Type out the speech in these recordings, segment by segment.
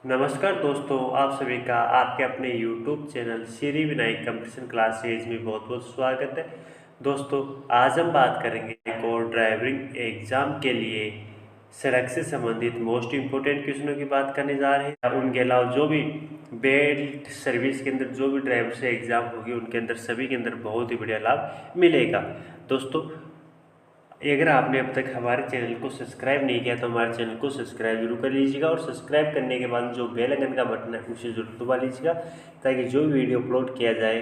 नमस्कार दोस्तों, आप सभी का आपके अपने YouTube channel Shri Vinayak competition class series में बहुत बहुत स्वागत है। दोस्तों, आज हम बात करेंगे एक और ड्राइविंग एग्जाम के लिए सड़क से संबंधित मोस्ट इम्पोर्टेंट क्वेश्चनों की बात करने जा रहे हैं। उनके अलावा जो भी बेल्ट सर्विस के अंदर जो भी ड्राइवर से एग्जाम होगी उनके अंदर सभी के अंदर बहुत ही बढ़िया लाभ मिलेगा। दोस्तों, अगर आपने अब तक हमारे चैनल को सब्सक्राइब नहीं किया तो हमारे चैनल को सब्सक्राइब जरूर कर लीजिएगा और सब्सक्राइब करने के बाद जो बेल आइकन का बटन है उसे जरूर दबा लीजिएगा ताकि जो भी वीडियो अपलोड किया जाए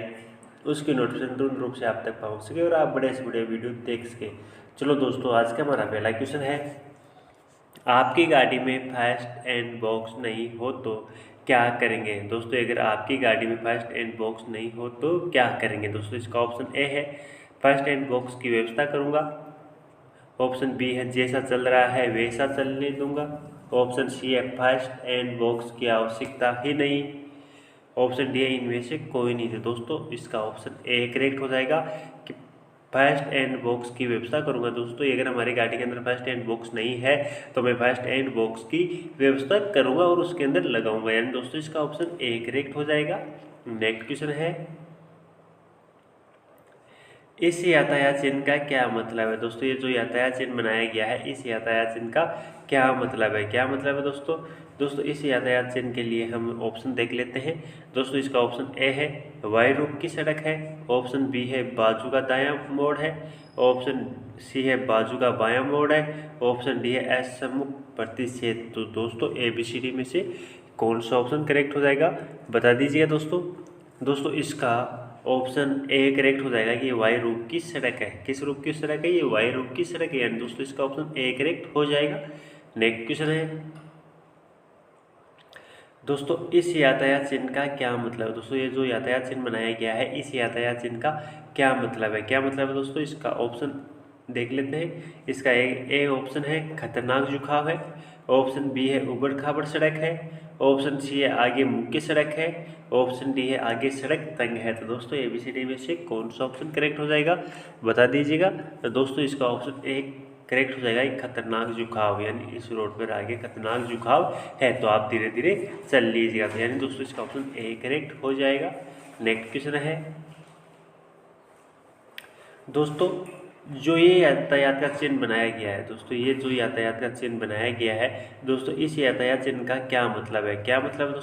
उसकी नोटिफिकेशन तुरंत रूप से आप तक पहुंच सके और आप बड़े से बड़े वीडियो देख सके। चलो दोस्तों, आज का हमारा पहला क्वेश्चन है, आपकी गाड़ी में फर्स्ट एंड बॉक्स नहीं हो तो क्या करेंगे। दोस्तों, अगर आपकी गाड़ी में फर्स्ट एंड बॉक्स नहीं हो तो क्या करेंगे। दोस्तों, इसका ऑप्शन ए है फर्स्ट एंड बॉक्स की व्यवस्था करूँगा। ऑप्शन बी है जैसा चल रहा है वैसा चलने दूंगा। ऑप्शन सी है फर्स्ट एंड बॉक्स की आवश्यकता ही नहीं। ऑप्शन डी है इनमें से कोई नहीं। तो दोस्तों, इसका ऑप्शन ए करेक्ट हो जाएगा कि फर्स्ट एंड बॉक्स की व्यवस्था करूंगा। दोस्तों, अगर हमारी गाड़ी के अंदर फर्स्ट एंड बॉक्स नहीं है तो मैं फर्स्ट एंड बॉक्स की व्यवस्था करूंगा और उसके अंदर लगाऊंगा, यानी दोस्तों इसका ऑप्शन ए करेक्ट हो जाएगा। नेक्स्ट क्वेश्चन है, इस यातायात चिन्ह का क्या मतलब है। दोस्तों, ये जो यातायात चिन्ह बनाया गया है इस यातायात चिन्ह का क्या मतलब है। क्या मतलब है दोस्तों, इस यातायात चिन्ह के लिए हम ऑप्शन देख लेते हैं। दोस्तों, इसका ऑप्शन ए है वाई रूप की सड़क है। ऑप्शन बी है बाजू का दायां मोड़ है। ऑप्शन सी है बाजू का बायां मोड़ है। ऑप्शन डी है असम्मुख प्रतिच्छेद। तो दोस्तों, ABCD में से कौन सा ऑप्शन करेक्ट हो जाएगा, बता दीजिएगा। दोस्तों, इसका ऑप्शन ए करेक्ट हो जाएगा कि ये वाई रूप की सड़क है। किस रूप की सड़क है, ये वाई रूप की सड़क है, यानी दोस्तों इसका ऑप्शन ए करेक्ट हो जाएगा। नेक्स्ट क्वेश्चन है, दोस्तों इस यातायात चिन्ह का क्या मतलब है। दोस्तों, ये जो यातायात चिन्ह बनाया गया है इस यातायात चिन्ह का क्या मतलब है। क्या मतलब है दोस्तों, इसका ऑप्शन देख लेते हैं। इसका ए ऑप्शन है खतरनाक झुकाव है। ऑप्शन बी है उबड़ खाबड़ सड़क है। ऑप्शन सी है आगे मुख्य सड़क है। ऑप्शन डी है आगे सड़क तंग है। तो दोस्तों, ABCD में से कौन सा ऑप्शन करेक्ट हो जाएगा, बता दीजिएगा। तो दोस्तों, इसका ऑप्शन ए करेक्ट हो जाएगा, एक खतरनाक झुकाव, यानी इस रोड पर आगे खतरनाक झुकाव है तो आप धीरे धीरे चल लीजिएगा। तो यानी दोस्तों इसका ऑप्शन ए करेक्ट हो जाएगा। नेक्स्ट क्वेश्चन है, दोस्तों जो ये यातायात का चिन्ह बनाया गया है, दोस्तों ये जो यातायात का चिन्ह बनाया गया है, दोस्तों इस यातायात चिन्ह का क्या मतलब है। क्या मतलब है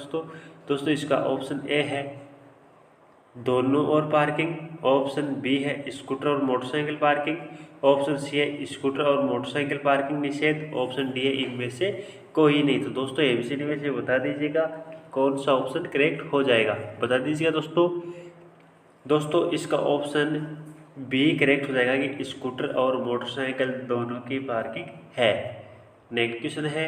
दोस्तों इसका ऑप्शन ए है दोनों और पार्किंग। ऑप्शन बी है स्कूटर और मोटरसाइकिल पार्किंग। ऑप्शन सी है स्कूटर और मोटरसाइकिल पार्किंग निषेध। ऑप्शन डी है इनमें से कोई नहीं। तो दोस्तों, ABCD में से बता दीजिएगा कौन सा ऑप्शन करेक्ट हो जाएगा, बता दीजिएगा। दोस्तों इसका ऑप्शन बी करेक्ट हो जाएगा कि स्कूटर और मोटरसाइकिल दोनों की पार्किंग है। नेक्स्ट क्वेश्चन है,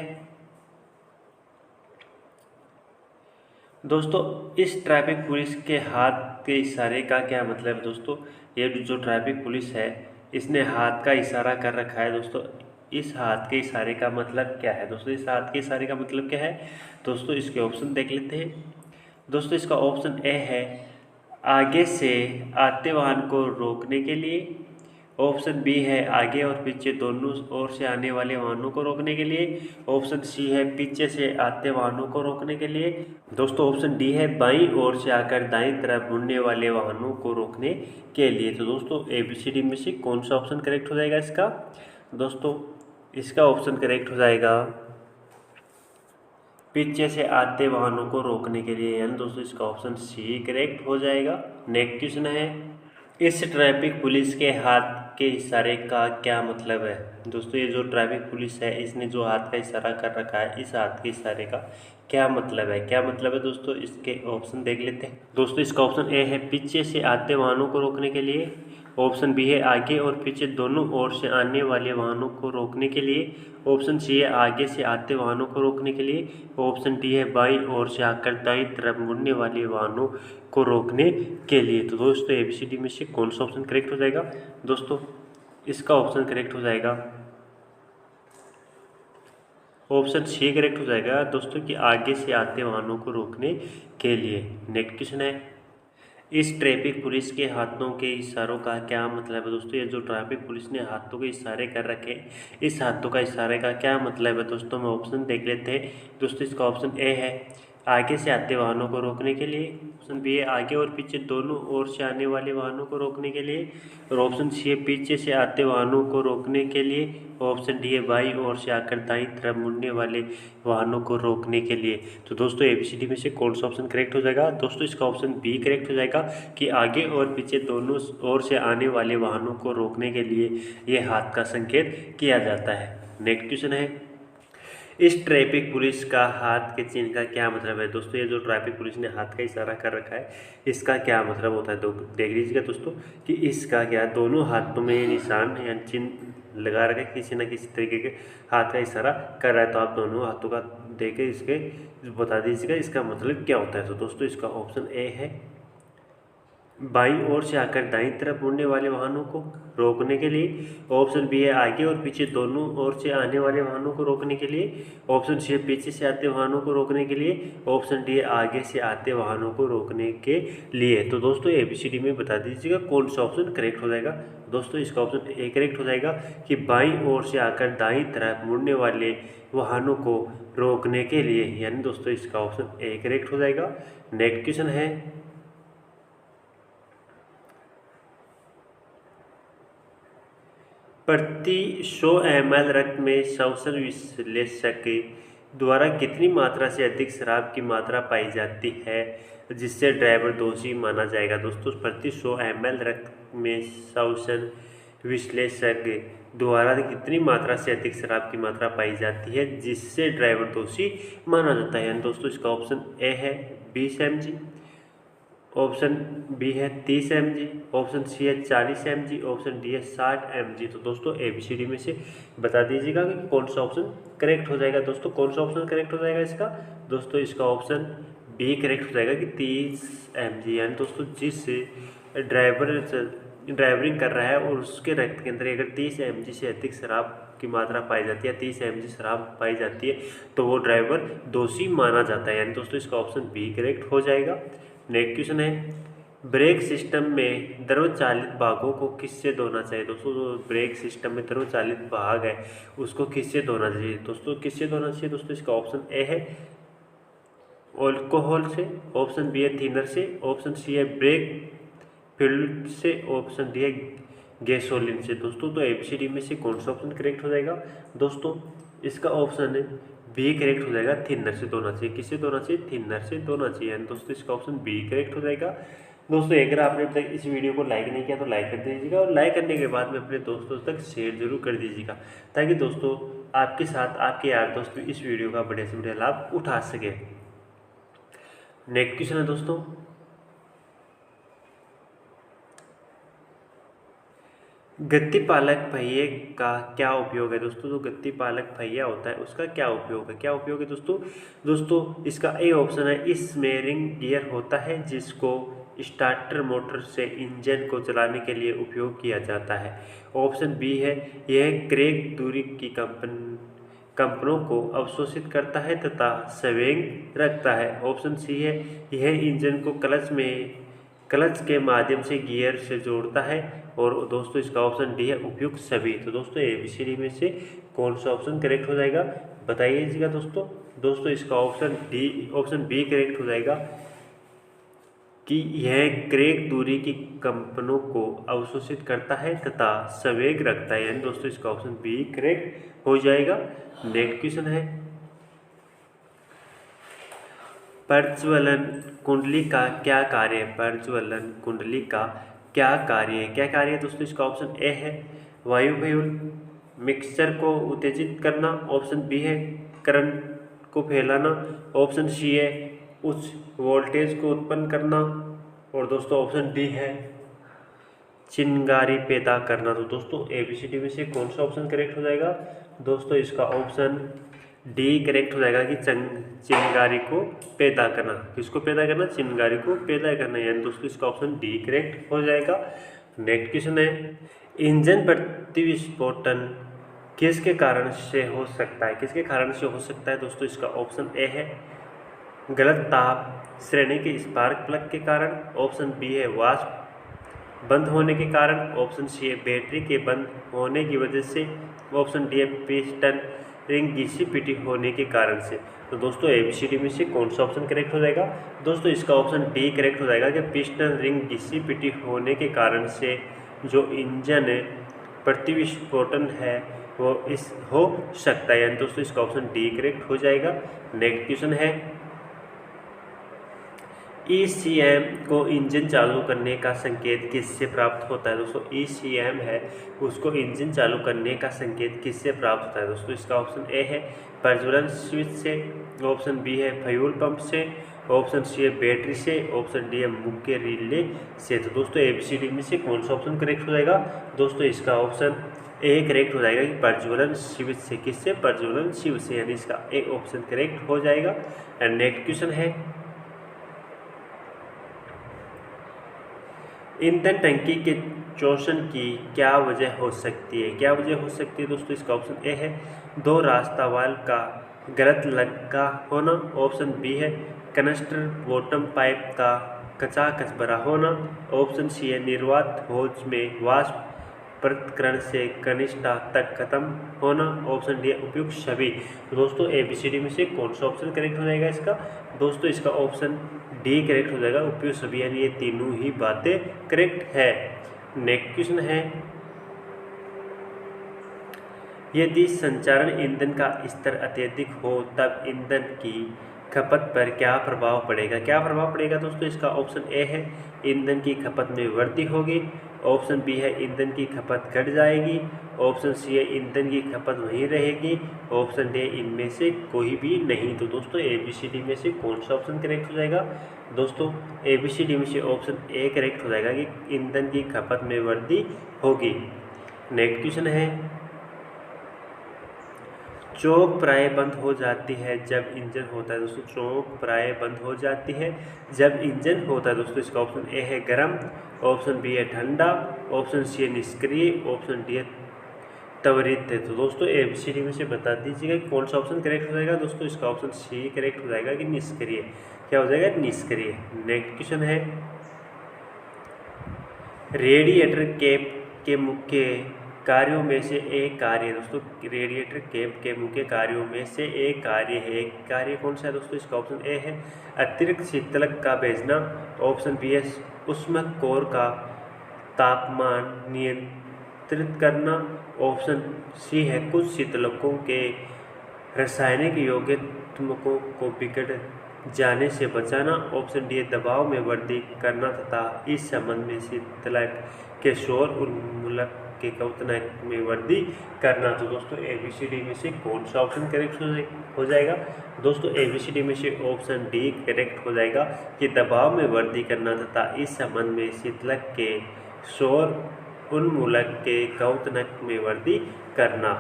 दोस्तों इस ट्रैफिक पुलिस के हाथ के इशारे का क्या मतलब है। दोस्तों, ये जो ट्रैफिक पुलिस है इसने हाथ का इशारा कर रखा है। दोस्तों, इस हाथ के इशारे का मतलब क्या है। दोस्तों, इस हाथ के इशारे का मतलब क्या है। दोस्तों, इसके ऑप्शन देख लेते हैं। दोस्तों, इसका ऑप्शन ए है आगे से आते वाहन को रोकने के लिए। ऑप्शन बी है आगे और पीछे दोनों ओर से आने वाले वाहनों को रोकने के लिए। ऑप्शन सी है पीछे से आते वाहनों को रोकने के लिए। दोस्तों, ऑप्शन डी है बाईं ओर से आकर दाईं तरफ मुड़ने वाले वाहनों को रोकने के लिए। तो दोस्तों, ABCD में से कौन सा ऑप्शन करेक्ट हो जाएगा इसका। दोस्तों, इसका ऑप्शन करेक्ट हो जाएगा पीछे से आते वाहनों को रोकने के लिए, यानी दोस्तों इसका ऑप्शन सी करेक्ट हो जाएगा। नेक्स्ट क्वेश्चन है, इस ट्रैफिक पुलिस के हाथ के इशारे का क्या मतलब है। दोस्तों, ये जो ट्रैफिक पुलिस है इसने जो हाथ का इशारा कर रखा है इस हाथ के इशारे का क्या मतलब है। क्या मतलब है दोस्तों, इसके ऑप्शन देख लेते हैं। दोस्तों, इसका ऑप्शन ए है पीछे से आते वाहनों को रोकने के लिए। ऑप्शन बी है आगे और पीछे दोनों ओर से आने वाले वाहनों को रोकने के लिए। ऑप्शन सी है आगे से आते वाहनों को रोकने के लिए। ऑप्शन डी है बाईं ओर से आकर दाईं तरफ मुड़ने वाले वाहनों को रोकने के लिए। तो दोस्तों, ABCD में से कौन सा ऑप्शन करेक्ट हो जाएगा। दोस्तों, इसका ऑप्शन करेक्ट हो जाएगा ऑप्शन सी करेक्ट हो जाएगा दोस्तों कि आगे से आते वाहनों को रोकने के लिए। नेक्स्ट क्वेश्चन है, इस ट्रैफिक पुलिस के हाथों के इशारों का क्या मतलब है दोस्तों? ये जो ट्रैफिक पुलिस ने हाथों के इशारे कर रखे हैं, इस हाथों का इशारे का क्या मतलब है दोस्तों? हम ऑप्शन देख लेते हैं दोस्तों। इसका ऑप्शन ए है आगे से आते वाहनों को रोकने के लिए, ऑप्शन बी है आगे और पीछे दोनों ओर से आने वाले वाहनों को रोकने के लिए, और ऑप्शन सी है पीछे से आते वाहनों को रोकने के लिए, और ऑप्शन डी है बाईं ओर से आकर दाईं तरफ मुड़ने वाले वाहनों को रोकने के लिए। तो दोस्तों एबीसीडी में से कौन सा ऑप्शन करेक्ट हो जाएगा? दोस्तों इसका ऑप्शन बी करेक्ट हो जाएगा कि आगे और पीछे दोनों ओर से आने वाले वाहनों को रोकने के लिए ये हाथ का संकेत किया जाता है। नेक्स्ट क्वेश्चन है इस ट्रैफिक पुलिस का हाथ के चिन्ह का क्या मतलब है दोस्तों? ये जो ट्रैफिक पुलिस ने हाथ का इशारा कर रखा है, इसका क्या मतलब होता है? तो देख लीजिएगा दोस्तों कि इसका क्या दोनों हाथों में निशान या चिन्ह लगा रखा है, किसी न किसी तरीके के हाथ का इशारा कर रहा है। तो आप दोनों हाथों का देख के इसके बता दीजिएगा इसका मतलब क्या होता है। तो दोस्तों इसका ऑप्शन ए है बाईं ओर से आकर दाईं तरफ मुड़ने वाले वाहनों को रोकने के लिए, ऑप्शन बी है आगे और पीछे दोनों ओर से आने वाले वाहनों को रोकने के लिए, ऑप्शन सी है पीछे से आते वाहनों को रोकने के लिए, ऑप्शन डी है आगे से आते वाहनों को रोकने के लिए। तो दोस्तों एबीसीडी में बता दीजिएगा कौन सा ऑप्शन करेक्ट हो जाएगा। दोस्तों इसका ऑप्शन ए करेक्ट हो जाएगा कि बाईं ओर से आकर दाईं तरफ मुड़ने वाले वाहनों को रोकने के लिए, यानी दोस्तों इसका ऑप्शन ए करेक्ट हो जाएगा। नेक्स्ट क्वेश्चन है प्रति 100 ml रक्त में श्वसन विश्लेषक द्वारा कितनी मात्रा से अधिक शराब की मात्रा पाई जाती है जिससे ड्राइवर दोषी माना जाएगा? दोस्तों प्रति 100 ml रक्त में श्वसन विश्लेषक द्वारा कितनी मात्रा से अधिक शराब की मात्रा पाई जाती है जिससे ड्राइवर दोषी माना जाता है? यानी दोस्तों इसका ऑप्शन ए है 20 mg, ऑप्शन बी है 30 mg, ऑप्शन सी है 40 mg, ऑप्शन डी है 60 mg। तो दोस्तों एबीसीडी में से बता दीजिएगा कि कौन सा ऑप्शन करेक्ट हो जाएगा। दोस्तों कौन सा ऑप्शन करेक्ट हो जाएगा इसका? दोस्तों इसका ऑप्शन बी करेक्ट हो जाएगा कि 30 mg। यानी दोस्तों जिस ड्राइवरिंग कर रहा है और उसके रक्त के अंदर अगर 30 mg से अधिक शराब की मात्रा पाई जाती है, 30 mg शराब पाई जाती है, तो वो ड्राइवर दोषी माना जाता है। यानी दोस्तों इसका ऑप्शन बी करेक्ट हो जाएगा। नेक्स्ट क्वेश्चन है ब्रेक सिस्टम में द्रवचालित भागों को किससे धोना चाहिए? दोस्तों जो ब्रेक सिस्टम में द्रवचालित भाग है उसको किससे धोना चाहिए? दोस्तों किससे धोना चाहिए? दोस्तों इसका ऑप्शन ए है अल्कोहल से, ऑप्शन बी है थिनर से, ऑप्शन सी है ब्रेक फ्लूइड से, ऑप्शन डी है गैसोलीन से। दोस्तों तो एबीसीडी में से कौन सा ऑप्शन करेक्ट हो जाएगा? दोस्तों इसका ऑप्शन है बी करेक्ट हो जाएगा, थिनर से धोना चाहिए। किससे धोना चाहिए? थिनर से धोना चाहिए। यानी दोस्तों इसका ऑप्शन बी करेक्ट हो जाएगा। दोस्तों अगर आपने अब तक इस वीडियो को लाइक नहीं किया तो लाइक कर दीजिएगा, और लाइक करने के बाद में अपने दोस्तों तक शेयर जरूर कर दीजिएगा ताकि दोस्तों आपके साथ आपके यार दोस्त भी इस वीडियो का बड़े से बड़े लाभ उठा सके। नेक्स्ट क्वेश्चन है दोस्तों गतिपालक पहिए का क्या उपयोग है? दोस्तों जो गतिपालक पहिया होता है उसका क्या उपयोग है? क्या उपयोग है दोस्तों इसका ए ऑप्शन है इसमें रिंग गियर होता है जिसको स्टार्टर मोटर से इंजन को चलाने के लिए उपयोग किया जाता है। ऑप्शन बी है यह क्रेक दूरी की कंपनों को अवशोषित करता है तथा संवेग रखता है। ऑप्शन सी है यह इंजन को क्लच के माध्यम से गियर से जोड़ता है, और दोस्तों इसका ऑप्शन डी है उपयुक्त सभी। तो दोस्तों एबीसीडी में से कौन सा ऑप्शन करेक्ट हो जाएगा बताइएगा दोस्तों इसका ऑप्शन बी करेक्ट हो जाएगा कि यह क्रेक दूरी की कंपनों को अवशोषित करता है तथा संवेग रखता है। यानी दोस्तों इसका ऑप्शन बी करेक्ट हो जाएगा। नेक्स्ट क्वेश्चन है प्रज्वलन कुंडली का क्या कार्य है? प्रज्वलन कुंडली का क्या कार्य है? क्या कार्य है दोस्तों? इसका ऑप्शन ए है वायुमंडल मिक्सचर को उत्तेजित करना, ऑप्शन बी है करंट को फैलाना, ऑप्शन सी है उच्च वोल्टेज को उत्पन्न करना, और दोस्तों ऑप्शन डी है चिंगारी पैदा करना। तो दोस्तों एबीसीडी में से कौन सा ऑप्शन करेक्ट हो जाएगा? दोस्तों इसका ऑप्शन डी करेक्ट हो जाएगा कि चिंगारी को पैदा करना। किसको पैदा करना? चिंगारी को पैदा करना। यानी दोस्तों इसका ऑप्शन डी करेक्ट हो जाएगा। नेक्स्ट क्वेश्चन है इंजन प्रतिविस्फोटन किसके कारण से हो सकता है? किसके कारण से हो सकता है? दोस्तों इसका ऑप्शन ए है गलत ताप श्रेणी के स्पार्क प्लग के कारण, ऑप्शन बी है वाष्प बंद होने के कारण, ऑप्शन सी है बैटरी के बंद होने की वजह से, ऑप्शन डी है पिस्टन रिंग घिसी पिटी होने के कारण से। तो दोस्तों ABCD में से कौन सा ऑप्शन करेक्ट हो जाएगा? दोस्तों इसका ऑप्शन डी करेक्ट हो जाएगा कि पिस्टन रिंग घिसी पिटी होने के कारण से जो इंजन प्रतिविस्फोटन है वो इस हो सकता है, यानी दोस्तों इसका ऑप्शन डी करेक्ट हो जाएगा। नेक्स्ट क्वेश्चन है ECM को इंजन चालू करने का संकेत किससे प्राप्त होता है? दोस्तों ECM है उसको इंजन चालू करने का संकेत किससे प्राप्त होता है? दोस्तों इसका ऑप्शन ए है प्रज्वलन स्विच से, ऑप्शन बी है फ्यूल पंप से, ऑप्शन सी है बैटरी से, ऑप्शन डी है मुख्य रिले से। तो दोस्तों ABCD में से कौन सा ऑप्शन करेक्ट हो जाएगा? दोस्तों इसका ऑप्शन ए करेक्ट हो जाएगा कि प्रज्वलन स्विच से। किससे? प्रज्वलन स्विच से, यानी इसका ए ऑप्शन करेक्ट हो जाएगा। एंड नेक्स्ट क्वेश्चन है ईंधन टंकी के शोषण की क्या वजह हो सकती है? क्या वजह हो सकती है? दोस्तों इसका ऑप्शन ए है दो रास्ता वाल्व का गलत लगा होना, ऑप्शन बी है कनस्टर बॉटम पाइप का कचाकच भरा होना, ऑप्शन सी है निर्वात होज में वाष्प पृथक्करण से कनिष्ठा तक खत्म होना, ऑप्शन डी उपयुक्त सभी। तो दोस्तों ABCD में से कौन सा ऑप्शन करेक्ट हो जाएगा इसका? दोस्तों इसका ऑप्शन डी करेक्ट हो जाएगा, उपयुक्त सभी, यानी ये तीनों ही बातें करेक्ट है। नेक्स्ट क्वेश्चन है यदि संचारण ईंधन का स्तर अत्यधिक हो तब ईंधन की खपत पर क्या प्रभाव पड़ेगा? क्या प्रभाव पड़ेगा? दोस्तों इसका ऑप्शन ए है ईंधन की खपत में वृद्धि होगी, ऑप्शन बी है ईंधन की खपत घट जाएगी, ऑप्शन सी है ईंधन की खपत वहीं रहेगी, ऑप्शन डी इनमें से कोई भी नहीं। तो दोस्तों ABCD में से कौन सा ऑप्शन करेक्ट हो जाएगा? दोस्तों ABCD में से ऑप्शन ए करेक्ट हो जाएगा कि ईंधन की खपत में वृद्धि होगी। नेक्स्ट क्वेश्चन है चौक प्राय बंद हो जाती है जब इंजन होता है। दोस्तों चौक प्राय बंद हो जाती है जब इंजन होता है। दोस्तों इसका ऑप्शन ए है गर्म, ऑप्शन बी है ठंडा, ऑप्शन सी है निष्क्रिय, ऑप्शन डी है त्वरित है। तो दोस्तों ABCD में से बता दीजिएगा कि कौन सा ऑप्शन करेक्ट हो जाएगा? दोस्तों इसका ऑप्शन सी करेक्ट हो जाएगा कि निष्क्रिय। क्या हो जाएगा? निष्क्रिय। नेक्स्ट क्वेश्चन है रेडिएटर कैप के मुख्य कार्यों में से एक कार्य। दोस्तों रेडिएटर कैप के मुख्य कार्यों में से एक कार्य है, कार्य कौन सा है? दोस्तों इसका ऑप्शन ए है अतिरिक्त शीतलक का भेजना, ऑप्शन बी है ऊष्मक कोर का तापमान नियंत्रित करना, ऑप्शन सी है कुछ शीतलकों के रासायनिक यौगिकों को बिगड़ जाने से बचाना, ऑप्शन डी दबाव में वृद्धि करना तथा इस संबंध में शीतलक के शोर उन्मूलक के क्वथनांक में वृद्धि करना। तो दोस्तों ABCD में से कौन सा ऑप्शन करेक्ट हो जाएगा? दोस्तों ABCD में से ऑप्शन डी करेक्ट हो जाएगा कि दबाव में वृद्धि करना तथा इस संबंध में शीतलक के शोर उन्मूलक के क्वथनांक में वृद्धि करना।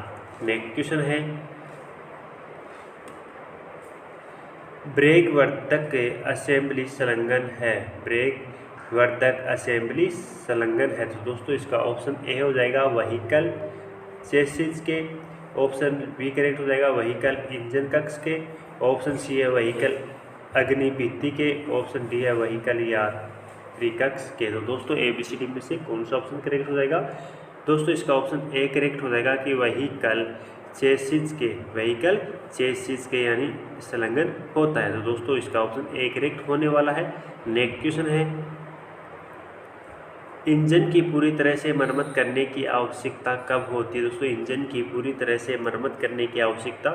नेक्स्ट क्वेश्चन है ब्रेक वर्धक असेंबली संलग्न है। ब्रेक वर्धक असेंबली संलग्न है। तो दोस्तों इसका ऑप्शन ए हो जाएगा व्हीकल चेसिस के, ऑप्शन बी करेक्ट हो जाएगा व्हीकल इंजन कक्ष के, ऑप्शन सी है व्हीकल अग्नि भित्ति के, ऑप्शन डी है व्हीकल यात्री कक्ष के। तो दोस्तों ABCD में से कौन सा ऑप्शन करेक्ट हो जाएगा? दोस्तों इसका ऑप्शन ए करेक्ट हो जाएगा कि व्हीकल चेसिस के, व्हीकल चेसिस के यानी संलग्न होता है। तो दोस्तों इसका ऑप्शन ए करेक्ट होने वाला है। नेक्स्ट क्वेश्चन है इंजन की पूरी तरह से मरम्मत करने की आवश्यकता कब होती है? दोस्तों इंजन की पूरी तरह से मरम्मत करने की आवश्यकता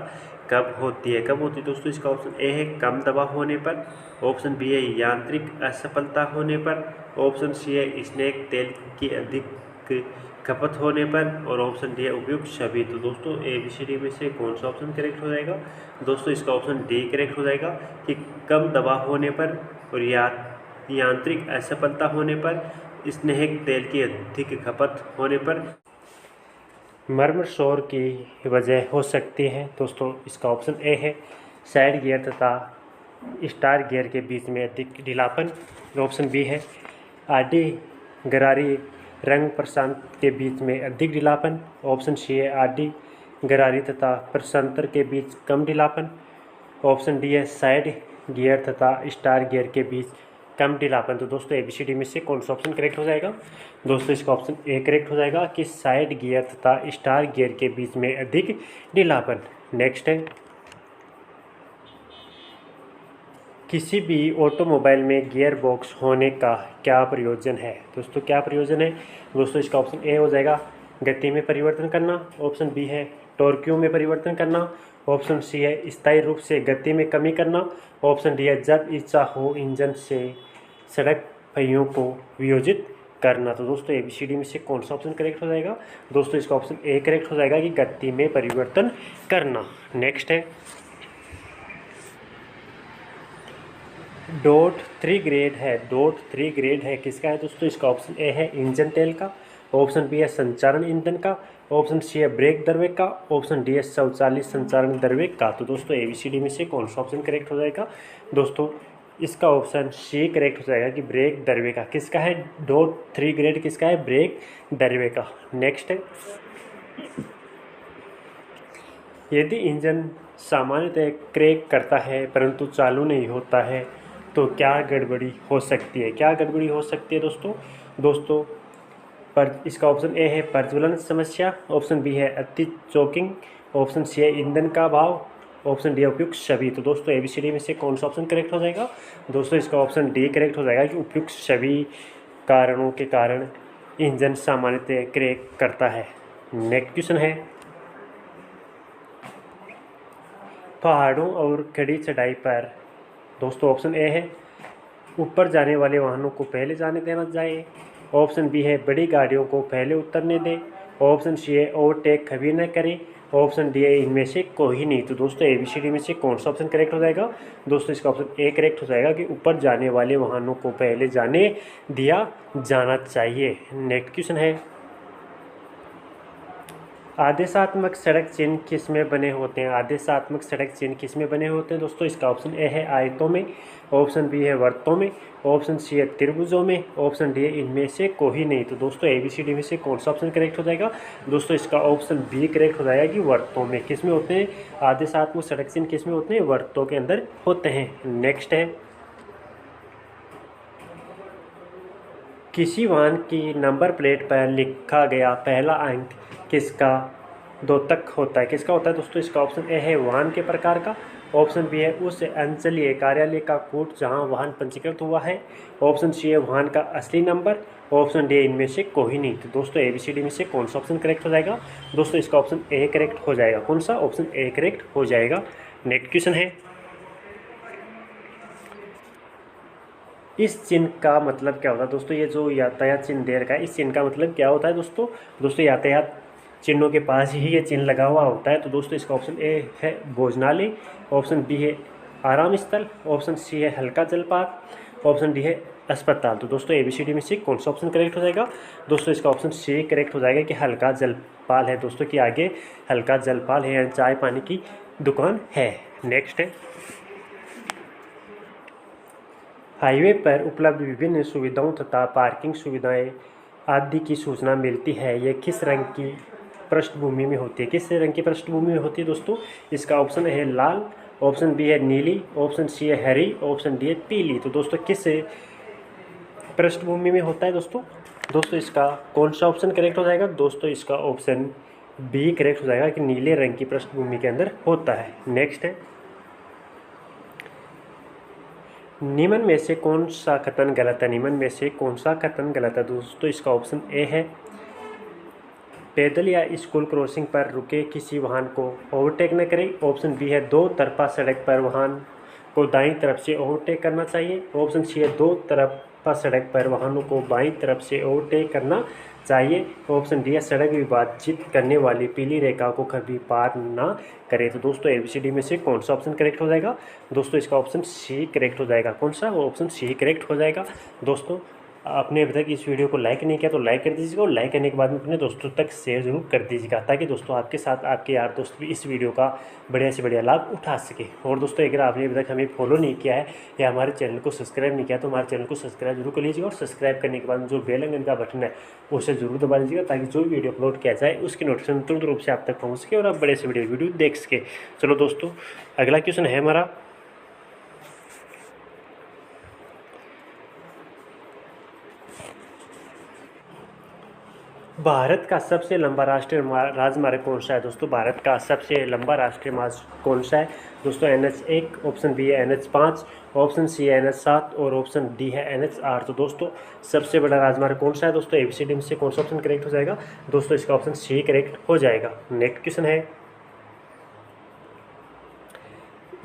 कब होती है? कब होती है? दोस्तों इसका ऑप्शन ए है कम दबाव होने पर, ऑप्शन बी है यांत्रिक असफलता होने पर, ऑप्शन सी है स्नैक तेल की अधिक खपत होने पर, और ऑप्शन डी है उपयुक्त सभी। तो दोस्तों ABCD में से कौन सा ऑप्शन करेक्ट हो जाएगा? दोस्तों इसका ऑप्शन डी करेक्ट हो जाएगा कि कम दबाव होने पर और यांत्रिक असफलता होने पर, स्नेहक तेल की अधिक खपत होने पर मर्म शोर की वजह हो सकती है। दोस्तों इसका ऑप्शन ए है साइड गियर तथा स्टार गियर के बीच में अधिक ढीलापन, ऑप्शन बी है आरडी गरारी रंग प्रशांत के बीच में अधिक ढीलापन, ऑप्शन सी है आरडी गरारी तथा प्रशांतर के बीच कम ढीलापन, ऑप्शन डी है साइड गियर तथा स्टार गियर के बीच कम ढीलापन। तो दोस्तों ABCD में से कौन सा ऑप्शन करेक्ट हो जाएगा? दोस्तों इसका ऑप्शन ए करेक्ट हो जाएगा कि साइड गियर तथा स्टार गियर के बीच में अधिक ढीलापन। नेक्स्ट है, किसी भी ऑटोमोबाइल में गियर बॉक्स होने का क्या प्रयोजन है? दोस्तों क्या प्रयोजन है? दोस्तों इसका ऑप्शन ए हो जाएगा गति में परिवर्तन करना, ऑप्शन बी है टॉर्क्यू में परिवर्तन करना, ऑप्शन सी है स्थायी रूप से गति में कमी करना, ऑप्शन डी है जब इच्छा हो इंजन से सड़क पहियों को वियोजित करना। तो दोस्तों ABCD में से कौन सा ऑप्शन करेक्ट हो जाएगा? दोस्तों इसका ऑप्शन ए करेक्ट हो जाएगा कि गति में परिवर्तन करना। नेक्स्ट है, डॉट थ्री ग्रेड है किसका है? दोस्तों इसका ऑप्शन ए है इंजन तेल का, ऑप्शन बी है संचारण ईंधन का, ऑप्शन सी है ब्रेक द्रव्य का, ऑप्शन डी है स्वचालित संचारण द्रव्य का। तो दोस्तों ABCD में से कौन सा ऑप्शन करेक्ट हो जाएगा? दोस्तों इसका ऑप्शन सी करेक्ट हो जाएगा कि ब्रेक द्रव्य का। किसका है? डॉट थ्री ग्रेड किसका है? ब्रेक द्रव्य का। नेक्स्ट है, यदि इंजन सामान्यतः क्रैक करता है परंतु चालू नहीं होता है तो क्या गड़बड़ी हो सकती है? क्या गड़बड़ी हो सकती है दोस्तों पर इसका ऑप्शन ए है प्रज्वलन समस्या, ऑप्शन बी है अति चोकिंग, ऑप्शन सी है ईंधन का अभाव, ऑप्शन डी उपयुक्त सभी। तो दोस्तों ABCD में से कौन सा ऑप्शन करेक्ट हो जाएगा? दोस्तों इसका ऑप्शन डी करेक्ट हो जाएगा कि उपयुक्त सभी कारणों के कारण इंजन सामान्यतः क्रैक करता है। नेक्स्ट क्वेश्चन है, पहाड़ों और कड़ी चढ़ाई पर दोस्तों ऑप्शन ए है ऊपर जाने वाले वाहनों को पहले जाने देना चाहिए, ऑप्शन बी है बड़ी गाड़ियों को पहले उतरने दें, ऑप्शन सी है ओवरटेक कभी न करें, ऑप्शन डी है इनमें से कोई नहीं। तो दोस्तों ABCD में से कौन सा ऑप्शन करेक्ट हो जाएगा? दोस्तों इसका ऑप्शन ए करेक्ट हो जाएगा कि ऊपर जाने वाले वाहनों को पहले जाने दिया जाना चाहिए। नेक्स्ट क्वेश्चन है, आदेशात्मक सड़क चिन्ह किस में बने होते हैं? आदेशात्मक सड़क चिन्ह किस में बने होते हैं? दोस्तों इसका ऑप्शन ए है आयतों में, ऑप्शन बी है वृत्तों में, ऑप्शन सी है त्रिभुजों में, ऑप्शन डी है इनमें से कोई नहीं। तो दोस्तों ABCD में से कौन सा ऑप्शन करेक्ट हो जाएगा? दोस्तों इसका ऑप्शन बी करेक्ट हो जाएगा कि वृत्तों में। किस में होते हैं आदेशात्मक सड़क चिन्ह? किस में होते हैं? वृत्तों के अंदर होते हैं। नेक्स्ट है, किसी वाहन की नंबर प्लेट पर लिखा गया पहला अंक किसका द्योतक होता है? किसका होता है दोस्तों? इसका ऑप्शन ए है वाहन के प्रकार का, ऑप्शन बी है उस अंचलीय कार्यालय का कोड जहां वाहन पंजीकृत हुआ है, ऑप्शन सी है वाहन का असली नंबर, ऑप्शन डी इनमें से कोई नहीं। तो दोस्तों ABCD में से कौन सा ऑप्शन करेक्ट हो जाएगा? दोस्तों इसका ऑप्शन ए करेक्ट हो जाएगा। कौन सा? ऑप्शन ए करेक्ट हो जाएगा। नेक्स्ट क्वेश्चन है, इस चिन्ह का मतलब क्या होता है? दोस्तों ये जो यातायात चिन्ह दे रखा है, इस चिन्ह का मतलब क्या होता है दोस्तों यातायात चिन्हों के पास ही ये चिन्ह लगा हुआ होता है। तो दोस्तों इसका ऑप्शन ए है भोजनालय, ऑप्शन बी है आराम स्थल, ऑप्शन सी है हल्का जलपात, ऑप्शन डी है अस्पताल। तो दोस्तों ABCD में से कौन सा ऑप्शन करेक्ट हो जाएगा? दोस्तों इसका ऑप्शन सी करेक्ट हो जाएगा कि हल्का जलपाल है दोस्तों, कि आगे हल्का जलपाल है, चाय पानी की दुकान है। नेक्स्ट है, हाईवे पर उपलब्ध विभिन्न सुविधाओं तथा पार्किंग सुविधाएं आदि की सूचना मिलती है, यह किस रंग की पृष्ठभूमि में होती है? किस रंग की पृष्ठभूमि में होती है दोस्तों? इसका ऑप्शन है लाल, ऑप्शन बी है नीली, ऑप्शन सी है हरी, ऑप्शन डी है पीली। तो दोस्तों किस पृष्ठभूमि में होता है दोस्तों इसका कौन सा ऑप्शन करेक्ट हो जाएगा? दोस्तों इसका ऑप्शन बी करेक्ट हो जाएगा कि नीले रंग की पृष्ठभूमि के अंदर होता है। नेक्स्ट है, निम्न में से कौन सा कथन गलत है? निम्न में से कौन सा कथन गलत है? दोस्तों इसका ऑप्शन ए है पैदल या स्कूल क्रॉसिंग पर रुके किसी वाहन को ओवरटेक न करें, ऑप्शन बी है दो तरफा सड़क पर वाहन को दाईं तरफ से ओवरटेक करना चाहिए, ऑप्शन सी है दो तरफा सड़क पर वाहनों को बाईं तरफ से ओवरटेक करना चाहिए, ऑप्शन डी है सड़क विभाजित करने वाली पीली रेखा को कभी पार ना करें। तो दोस्तों ABCD में से कौन सा ऑप्शन करेक्ट हो जाएगा? दोस्तों इसका ऑप्शन सी करेक्ट हो जाएगा। कौन सा? वो ऑप्शन सी करेक्ट हो जाएगा। दोस्तों आपने अभी तक इस वीडियो को लाइक नहीं किया तो लाइक कर दीजिएगा, और लाइक करने के बाद में अपने दोस्तों तक शेयर जरूर कर दीजिएगा, ताकि दोस्तों आपके साथ आपके यार दोस्त भी इस वीडियो का बढ़िया से बढ़िया लाभ उठा सके। और दोस्तों अगर आपने अभी तक हमें फॉलो नहीं किया है या हमारे चैनल को सब्सक्राइब नहीं किया तो हमारे चैनल को सब्सक्राइब जरूर कर लीजिएगा, और सब्सक्राइब करने के बाद जो बेल आइकन का बटन है उसे जरूर दबा लीजिएगा, ताकि जो वीडियो अपलोड किया जाए उसकी नोटिफिकेशन तुरंत रूप से आप तक पहुँच सके और आप बड़े से बड़े वीडियो देख सके। चलो दोस्तों अगला क्वेश्चन है हमारा, भारत का सबसे लंबा राष्ट्रीय राजमार्ग कौन सा है दोस्तों? भारत का सबसे लंबा राष्ट्रीय मार्ग कौन सा है दोस्तों? NH1, ऑप्शन बी है NH5, ऑप्शन सी है NH7 और ऑप्शन डी है NH8। तो दोस्तों सबसे बड़ा राजमार्ग कौन सा है दोस्तों? ABCD में से कौन सा ऑप्शन करेक्ट हो जाएगा दोस्तों? इसका ऑप्शन सी करेक्ट हो जाएगा। नेक्स्ट क्वेश्चन है,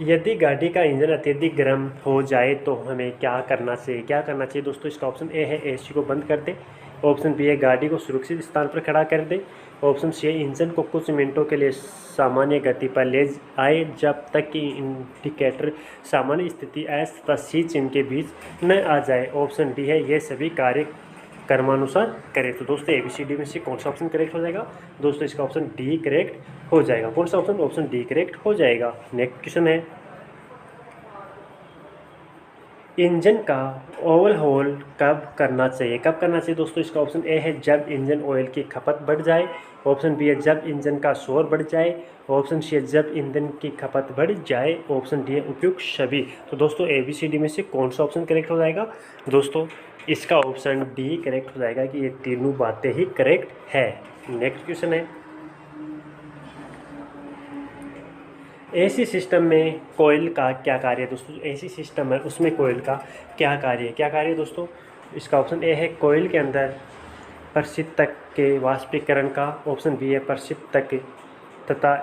यदि गाड़ी का इंजन अत्यधिक गर्म हो जाए तो हमें क्या करना चाहिए? क्या करना चाहिए दोस्तों? इसका ऑप्शन ए है AC को बंद कर दे, ऑप्शन बी है गाड़ी को सुरक्षित स्थान पर खड़ा कर दे, ऑप्शन सी है इंजन को कुछ मिनटों के लिए सामान्य गति पर ले आए जब तक कि इंडिकेटर सामान्य स्थिति एस तथा सी चिन्ह के बीच न आ जाए, ऑप्शन डी है ये सभी कार्य क्रमानुसार करें। तो दोस्तों ABCD में से कौन सा ऑप्शन करेक्ट हो जाएगा दोस्तों? इसका ऑप्शन डी करेक्ट हो जाएगा। कौन सा ऑप्शन? ऑप्शन डी करेक्ट हो जाएगा। नेक्स्ट क्वेश्चन है, इंजन का ओवरहॉल कब करना चाहिए? कब करना चाहिए दोस्तों? इसका ऑप्शन ए है जब इंजन ऑयल की खपत बढ़ जाए, ऑप्शन बी है जब इंजन का शोर बढ़ जाए, ऑप्शन सी है जब ईंधन की खपत बढ़ जाए, ऑप्शन डी है उपयुक्त सभी। तो दोस्तों ABCD में से कौन सा ऑप्शन करेक्ट हो जाएगा दोस्तों? इसका ऑप्शन डी करेक्ट हो जाएगा कि ये तीनों बातें ही करेक्ट है। नेक्स्ट क्वेश्चन है, AC सिस्टम में कोयल का क्या कार्य है दोस्तों? AC सिस्टम है उसमें कोयल का क्या कार्य है? क्या कार्य है दोस्तों? इसका ऑप्शन ए है कोयल के अंदर प्रशीतक के वाष्पीकरण का, ऑप्शन बी है प्रशीतक तथा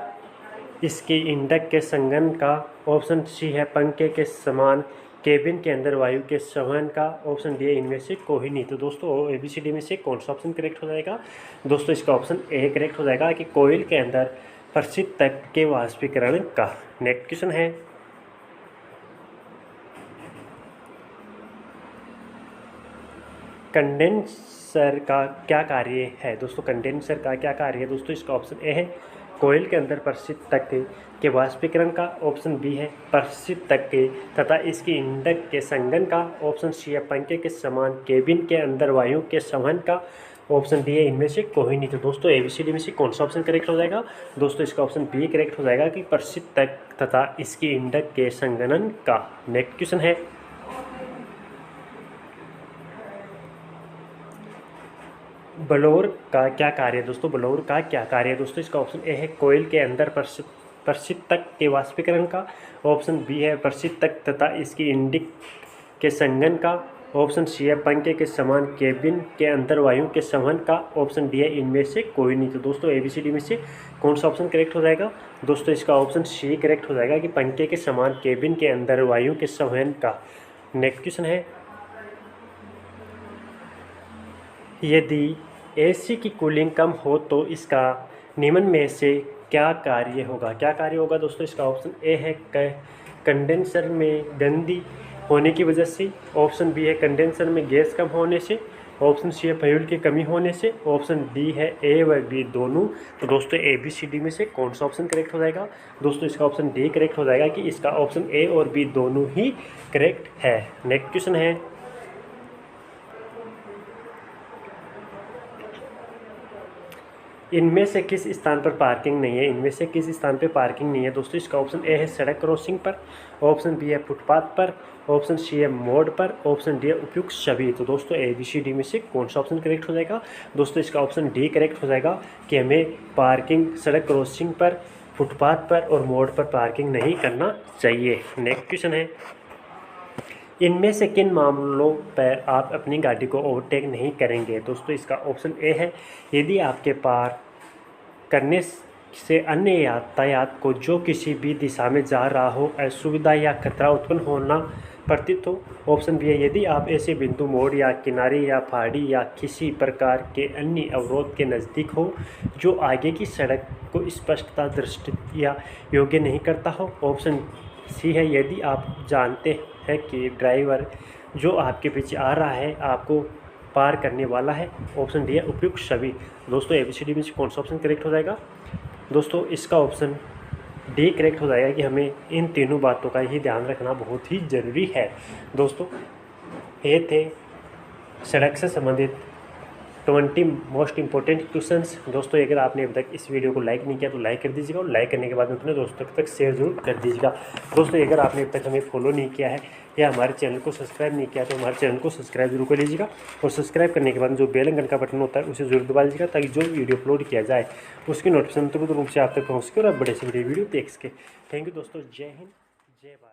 इसकी इंडक के संघनन का, ऑप्शन सी है पंखे के समान केबिन के अंदर वायु के संवहन का, ऑप्शन डी है इनमें से कोई नहीं। तो दोस्तों ABCD में से कौन सा ऑप्शन करेक्ट हो जाएगा दोस्तों? इसका ऑप्शन ए करेक्ट हो जाएगा कि कोयल के अंदर प्रशीतक के वाष्पीकरण का। नेक्स्ट क्वेश्चन है, कंडेंसर का क्या कार्य है दोस्तों? कंडेंसर का क्या कार्य है दोस्तों? इसका ऑप्शन ए है कोयल के अंदर प्रशीतक के वाष्पीकरण का, ऑप्शन बी है प्रशीतक तथा इसकी इंडक के संघनन का, ऑप्शन सी है पंखे के समान केबिन के अंदर वायु के संवहन का, ऑप्शन डी है इनमें से कोई नहीं। तो दोस्तों ABCD में से कौन सा ऑप्शन करेक्ट हो जाएगा दोस्तों? इसका ऑप्शन बी करेक्ट हो जाएगा कि प्रशीतक तथा इसकी इंडक के संघनन का। नेक्स्ट क्वेश्चन है, ब्लोअर का क्या कार्य है दोस्तों? ब्लोअर का क्या कार्य है दोस्तों? इसका ऑप्शन ए है कोयल के अंदर प्रशीतक के वाष्पीकरण का, ऑप्शन बी है प्रशीतक तथा इसकी इंडक के संघनन का, ऑप्शन सी है पंखे के समान केबिन के अंदर वायु के संवहन का, ऑप्शन डी है इनमें से कोई नहीं। तो दोस्तों ABCD में से कौन सा ऑप्शन करेक्ट हो जाएगा दोस्तों? इसका ऑप्शन सी करेक्ट हो जाएगा कि पंखे के समान केबिन के अंदर वायु के संवहन का। नेक्स्ट क्वेश्चन है, यदि AC की कूलिंग कम हो तो इसका निम्न में से क्या कार्य होगा? क्या कार्य होगा दोस्तों? इसका ऑप्शन ए है कंडेंसर में गंदी होने की वजह से, ऑप्शन बी है कंडेंसर में गैस कम होने से, ऑप्शन सी है फ्यूल की कमी होने से, ऑप्शन डी है ए व बी दोनों। तो दोस्तों ABCD में से कौन सा ऑप्शन करेक्ट हो जाएगा दोस्तों? इसका ऑप्शन डी करेक्ट हो जाएगा कि इसका ऑप्शन ए और बी दोनों ही करेक्ट है। नेक्स्ट क्वेश्चन है, इनमें से किस स्थान पर पार्किंग नहीं है? इनमें से किस स्थान पर पार्किंग नहीं है दोस्तों? इसका ऑप्शन ए है सड़क क्रॉसिंग पर, ऑप्शन बी है फुटपाथ पर, ऑप्शन सी है मोड़ पर, ऑप्शन डी है उपयुक्त सभी। तो दोस्तों ABCD में से कौन सा ऑप्शन करेक्ट हो जाएगा दोस्तों? इसका ऑप्शन डी करेक्ट हो जाएगा कि हमें पार्किंग सड़क क्रॉसिंग पर, फुटपाथ पर और मोड़ पर पार्किंग नहीं करना चाहिए। नेक्स्ट क्वेश्चन है, इनमें से किन मामलों पर आप अपनी गाड़ी को ओवरटेक नहीं करेंगे दोस्तों? इसका ऑप्शन ए है यदि आपके पार करने से अन्य यातायात को जो किसी भी दिशा में जा रहा हो असुविधा या खतरा उत्पन्न होना प्रतीत हो, ऑप्शन बी है यदि आप ऐसे बिंदु मोड़ या किनारे या पहाड़ी या किसी प्रकार के अन्य अवरोध के नज़दीक हो जो आगे की सड़क को स्पष्टता दृष्टि या योग्य नहीं करता हो, ऑप्शन सी है यदि आप जानते है कि ड्राइवर जो आपके पीछे आ रहा है आपको पार करने वाला है, ऑप्शन डी है उपयुक्त सभी। दोस्तों ABCD में से कौन सा ऑप्शन करेक्ट हो जाएगा दोस्तों? इसका ऑप्शन डी करेक्ट हो जाएगा कि हमें इन तीनों बातों का ही ध्यान रखना बहुत ही ज़रूरी है। दोस्तों ये थे सड़क से संबंधित 20 मोस्ट इंपॉर्टेंट क्वेश्चंस। दोस्तों अगर आपने अभी तक इस वीडियो को लाइक नहीं किया तो लाइक कर दीजिएगा, और लाइक करने के बाद में अपने दोस्तों तक शेयर जरूर कर दीजिएगा। दोस्तों अगर आपने अभी तक हमें फॉलो नहीं किया है या हमारे चैनल को सब्सक्राइब नहीं किया तो हमारे चैनल को सब्सक्राइब जरूर कर लीजिएगा, और सब्सक्राइब करने के बाद जो बेल आइकन का बटन होता है उसे जरूर दबा लीजिएगा, ताकि जो वीडियो अपलोड किया जाए उसकी नोटिफिकेशन तुरंत रूप से आप तक पहुँच सके और आप बड़े से बड़े वीडियो देख सके। थैंक यू दोस्तों, जय हिंद, जय भारत।